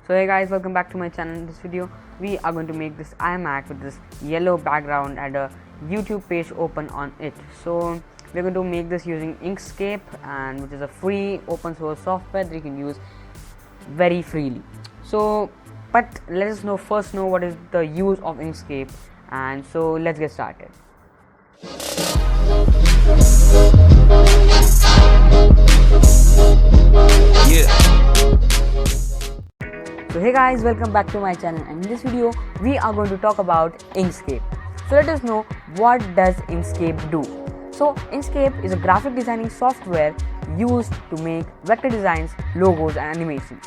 So hey guys, welcome back to my channel. In this video we are going to make this Imac with this yellow background and a YouTube page open on it. So we're going to make this using Inkscape, and which is a free open source software that you can use very freely. So but let us first know what is the use of Inkscape, and so let's get started. So hey guys, welcome back to my channel, and in this video we are going to talk about Inkscape. So let us know what does Inkscape do. So Inkscape is a graphic designing software used to make vector designs, logos and animations.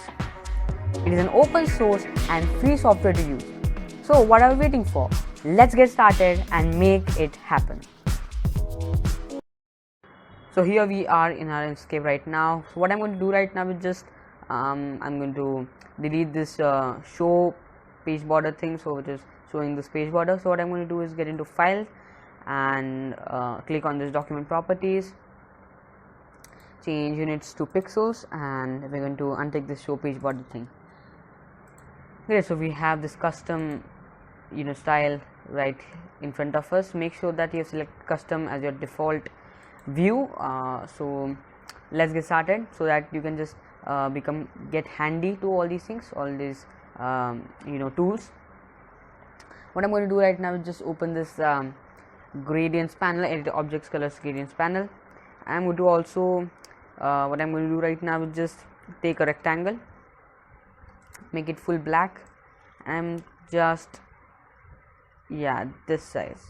It is an open source and free software to use. So what are we waiting for? Let's get started and make it happen. So here we are in our Inkscape right now. So what I'm going to do right now is just I'm going to delete this show page border thing, so which is showing this page border. So what I'm going to do is get into file and click on this document properties, change units to pixels, and we're going to untick this show page border thing. Okay, so we have this custom style right in front of us. Make sure that you select custom as your default view. So let's get started so that you can just get handy to all these things, all these tools. What I'm going to do right now is just open this gradients panel, edit objects colors gradients panel. I'm going to also what I'm going to do right now is just take a rectangle, make it full black. I'm just this size,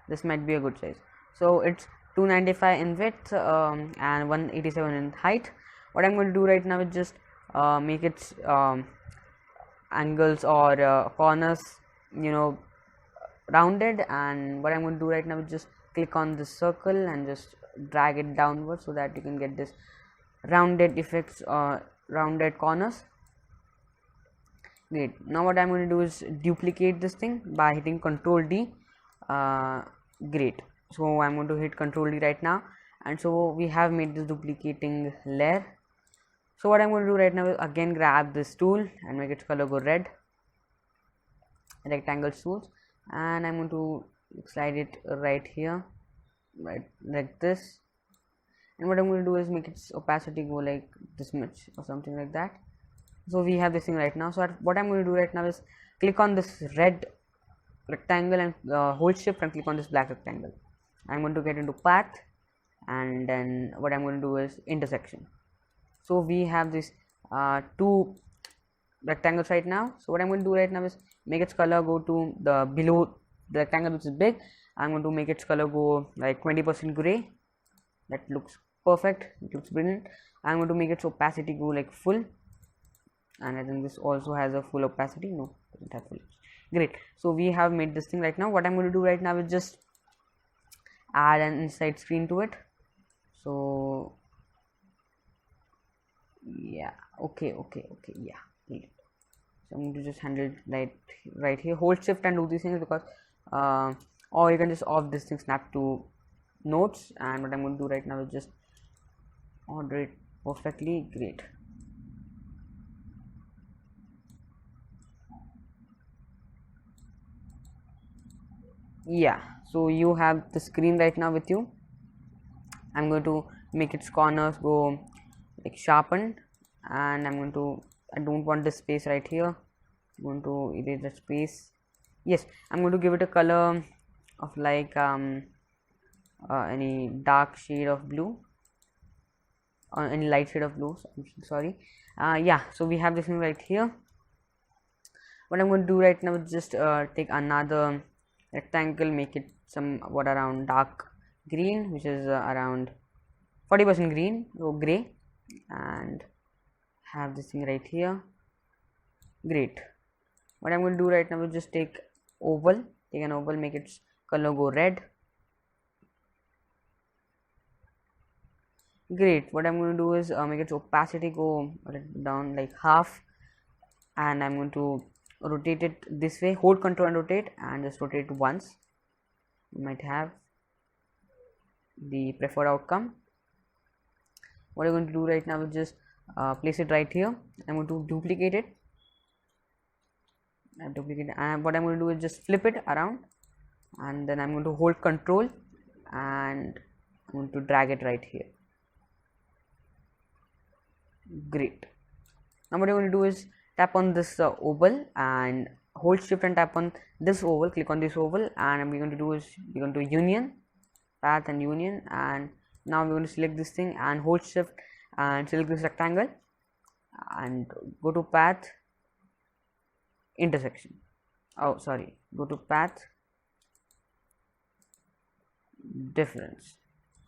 this might be a good size. So it's 295 in width and 187 in height. What I'm going to do right now is just make its angles or corners rounded, and what I'm going to do right now is just click on this circle and just drag it downward so that you can get this rounded effects or rounded corners. Great. Now what I'm going to do is duplicate this thing by hitting Ctrl D. Great. So I'm going to hit Ctrl D right now, and so we have made this duplicating layer. So what I'm going to do right now is again grab this tool and make its color go red, rectangle tools, and I'm going to slide it right here, right like this. And what I'm going to do is make its opacity go like this much or something like that. So we have this thing right now. So what I'm going to do right now is click on this red rectangle and hold shift and click on this black rectangle. I'm going to get into path, and then what I'm going to do is intersection. So we have this two rectangles right now. So what I'm going to do right now is make its color go to the below the rectangle which is big. I'm going to make its color go like 20% gray. That looks perfect, it looks brilliant. I'm going to make its opacity go like full, and I think this also has a full opacity. No, it doesn't have full. Great. So we have made this thing right now. What I'm going to do right now is just add an inside screen to it. So okay, so I'm going to just handle it right here, hold shift and do these things, because or you can just off this thing, snap to notes. And what I'm going to do right now is just order it perfectly. Great. So you have the screen right now with you. I'm going to make its corners go like sharpened, and I don't want this space right here. I'm going to erase that space. Yes, I'm going to give it a color of like any dark shade of blue or any light shade of blue. Sorry. So we have this thing right here. What I'm going to do right now is just take another rectangle, make it somewhat around dark green, which is around 40% green, so gray, and have this thing right here. Great. What I'm going to do right now is just take an oval, make its color go red. Great. What I'm going to do is make its opacity go down like half, and I'm going to rotate it this way, hold Ctrl and rotate, and just rotate it once. You might have the preferred outcome. What I'm going to do right now is just place it right here. I'm going to duplicate it and duplicate it. And what I'm going to do is just flip it around, and then I'm going to hold control and I'm going to drag it right here. Great. Now what I'm going to do is tap on this oval and hold shift and tap on this oval, click on this oval, and we're going to do is we're going to union, path and union, and now we're going to select this thing and hold shift and select this rectangle and go to path, intersection. Oh sorry, go to path, difference.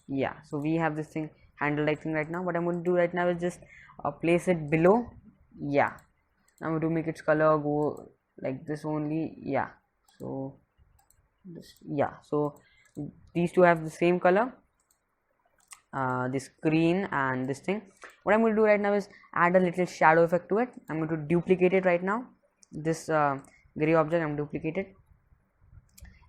Yeah, so we have this thing handle like thing right now. What I'm going to do right now is just place it below. Yeah, I'm going to make its color go like this only. Yeah, so this, yeah, so these two have the same color, this green and this thing. What I'm going to do right now is add a little shadow effect to it. I'm going to duplicate it right now, this gray object. I'm duplicate it,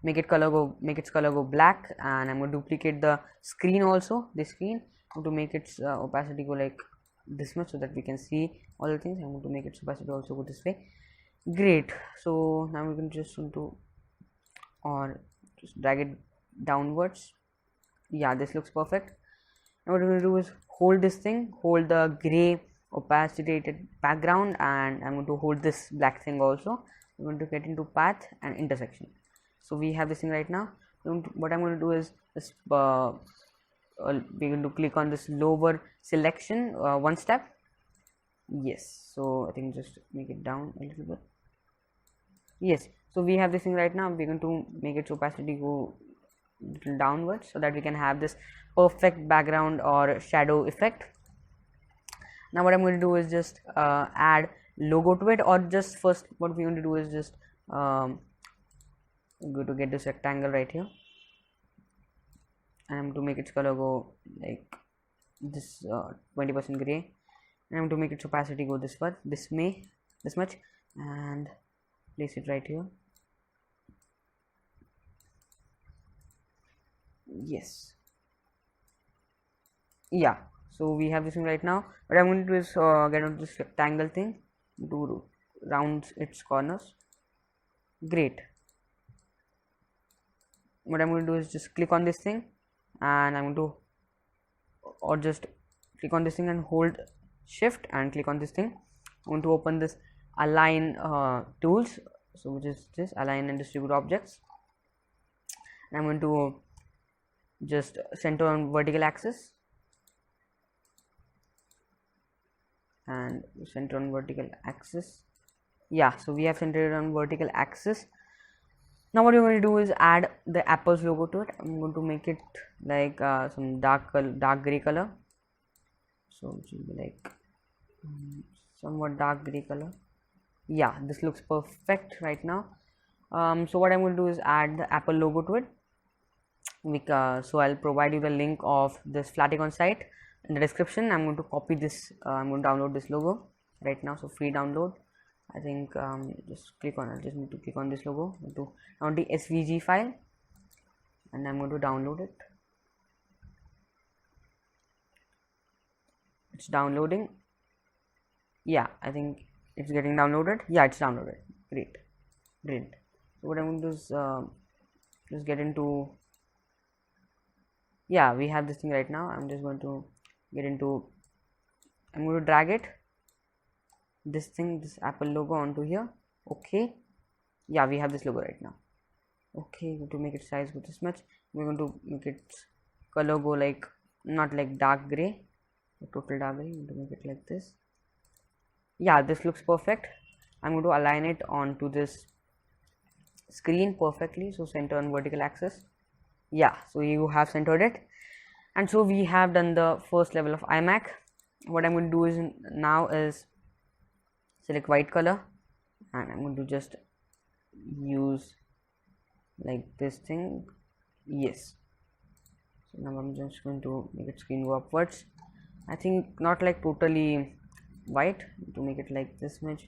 make its color go black, and I'm going to duplicate the screen also, this screen. I'm going to make its opacity go like this much so that we can see all the things. I'm going to make its opacity also go this way. Great. So now we can just want to or just drag it downwards. Yeah, this looks perfect. Now what we're going to do is hold this thing, hold the gray opacidated background, and I'm going to hold this black thing also. We're going to get into path and intersection. So we have this thing right now. What I'm going to do is this, we're going to click on this lower selection one step. Yes, so I think just make it down a little bit. Yes, so we have this thing right now. We're going to make its opacity go little downwards so that we can have this perfect background or shadow effect. Now what I'm going to do is just add logo to it, or just first what we're going to do is just go to get this rectangle right here, and I'm to make its color go like this 20% gray, and I'm to make its opacity go this far, this much, and place it right here. Yes, yeah, so we have this thing right now. What I'm going to do is get on this rectangle thing, to round its corners. Great. What I'm going to do is just click on this thing, and I'm going to, or just click on this thing and hold shift and click on this thing. I'm going to open this align tools, so which is this align and distribute objects, and I'm going to just center on vertical axis and center on vertical axis. Yeah, so we have centered on vertical axis. Now what you're going to do is add the Apple's logo to it. I'm going to make it like some dark gray color, so it should be like somewhat dark gray color. Yeah, this looks perfect right now. So what I'm going to do is add the Apple logo to it. So I'll provide you the link of this Polygons site in the description. I'm going to copy this, I'm going to download this logo right now, so free download. I think just click on it, just need to click on this logo, to download the SVG file, and I'm going to download it. It's downloading. Yeah, I think it's getting downloaded. Yeah, it's downloaded. Great. So what I'm going to do is just get into, yeah, we have this thing right now. I'm just going to get into, I'm going to drag it, this thing, this Apple logo onto here. Okay, yeah, we have this logo right now. Okay, to make its size go this much, we're going to make its color go like not like dark gray, total dark gray. To make it like this. Yeah, this looks perfect. I'm going to align it onto this screen perfectly, so center on vertical axis. Yeah, so you have centered it, and so we have done the first level of iMac. What I'm going to do is now is select white color, and I'm going to just use like this thing. Yes, so now I'm just going to make its screen go upwards. I think not like totally white, to make it like this much,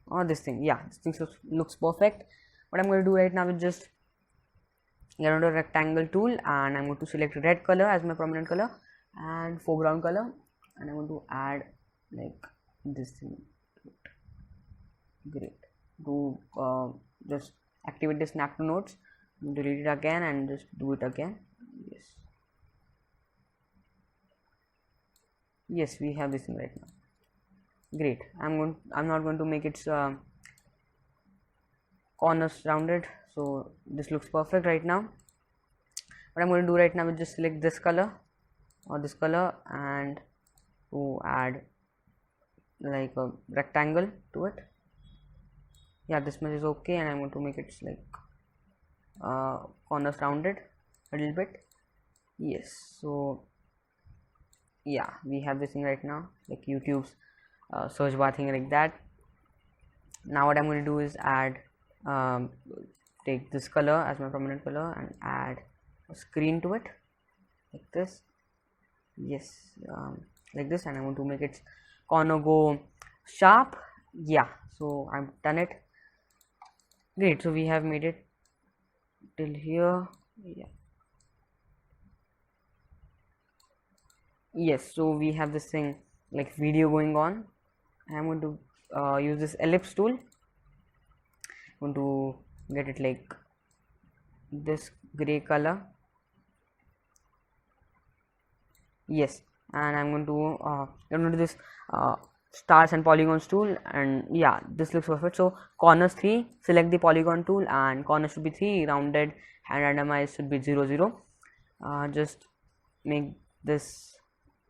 or this thing. Yeah, this thing looks perfect. What I'm going to do right now is just get onto a rectangle tool, and I'm going to select red color as my prominent color and foreground color, and I'm going to add like this thing. Great. to just activate the snap to nodes, delete it again and just do it again. Yes, we have this thing right now. Great. I'm not going to make its corners rounded, so this looks perfect right now. What I'm going to do right now is just select this color or this color and to add like a rectangle to it. Yeah, this much is okay, and I'm going to make it like corners rounded a little bit. Yes, so yeah, we have this thing right now, like YouTube's search bar thing like that. Now what I'm going to do is add take this color as my prominent color and add a screen to it like this. Yes, like this, and I want to make its corner go sharp. Yeah, so I've done it. Great, so we have made it till here. Yeah. Yes, so we have this thing like video going on. I'm going to use this ellipse tool. I'm going to get it like this gray color. Yes, and I'm going to do this stars and polygons tool, and yeah, this looks perfect. So corners 3, select the polygon tool, and corners should be 3, rounded and randomized should be 0 0. Just make this,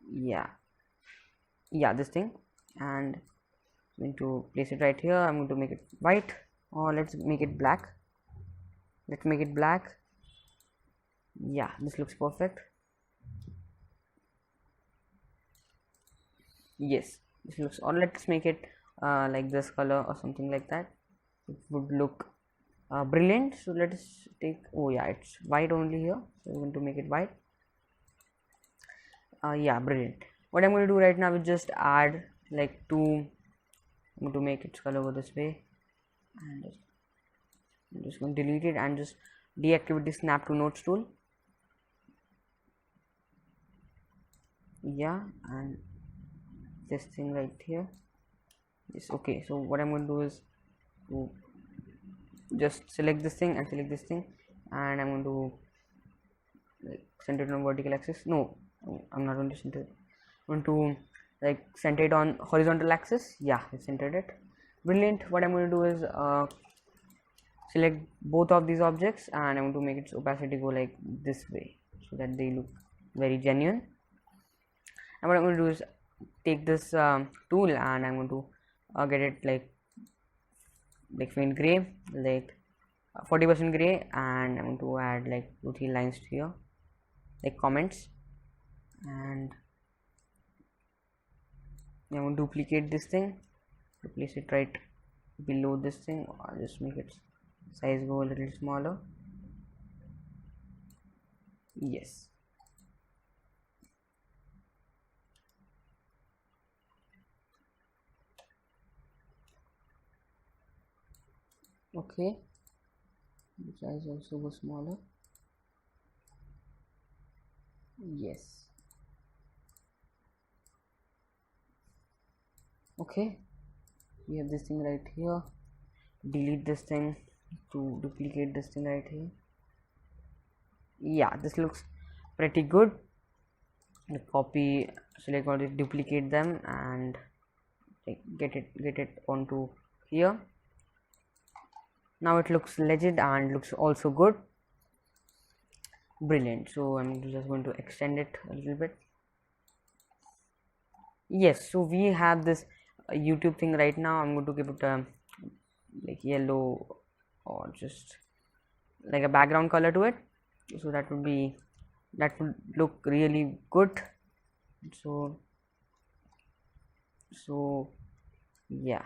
yeah, this thing, and I'm going to place it right here. I'm going to make it white, or let's make it black. Let's make it black. Yeah, this looks perfect. Yes, this looks, or let's make it like this color or something like that. It would look brilliant. So let's take, oh yeah, it's white only here, so we're going to make it white. Yeah, brilliant. What I'm going to do right now is just add like I'm going to make its color go this way, and I'm just going to delete it and just deactivate the snap to nodes tool. Yeah, and this thing right here. Yes, okay, so what I'm going to do is to just select this thing and select this thing, and I'm going to like center it on vertical axis. No, I'm not going to center it. I'm going to like center it on horizontal axis. Yeah, I centered it. Brilliant. What I'm going to do is select both of these objects, and I'm going to make its opacity go like this way so that they look very genuine. And what I'm going to do is take this tool, and I'm going to get it like faint gray, like 40% gray, and I'm going to add like 2-3 lines here, like comments, and I'm going to duplicate this thing to place it right below this thing, or just make its size go a little smaller. Yes. Okay, the size also go smaller. Yes. Okay, we have this thing right here. Delete this thing to duplicate this thing right here. Yeah, this looks pretty good. Copy, select all this, duplicate them, and get it onto here. Now it looks legit and looks also good. Brilliant. So I'm just going to extend it a little bit. Yes, so we have this YouTube thing right now. I'm going to give it a like yellow, or just like a background color to it, so that would look really good. So yeah,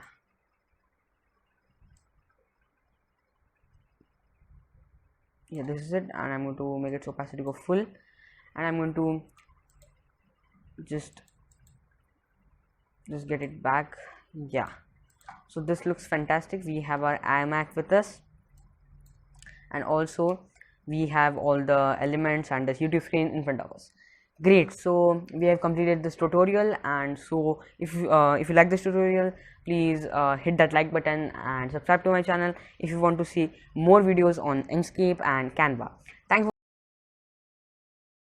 this is it, and I'm going to make its opacity go full, and I'm going to just get it back. Yeah, so this looks fantastic. We have our iMac with us, and also we have all the elements and the YouTube screen in front of us. Great, so we have completed this tutorial, and so if you like this tutorial, please hit that like button and subscribe to my channel if you want to see more videos on Inkscape and Canva. Thanks.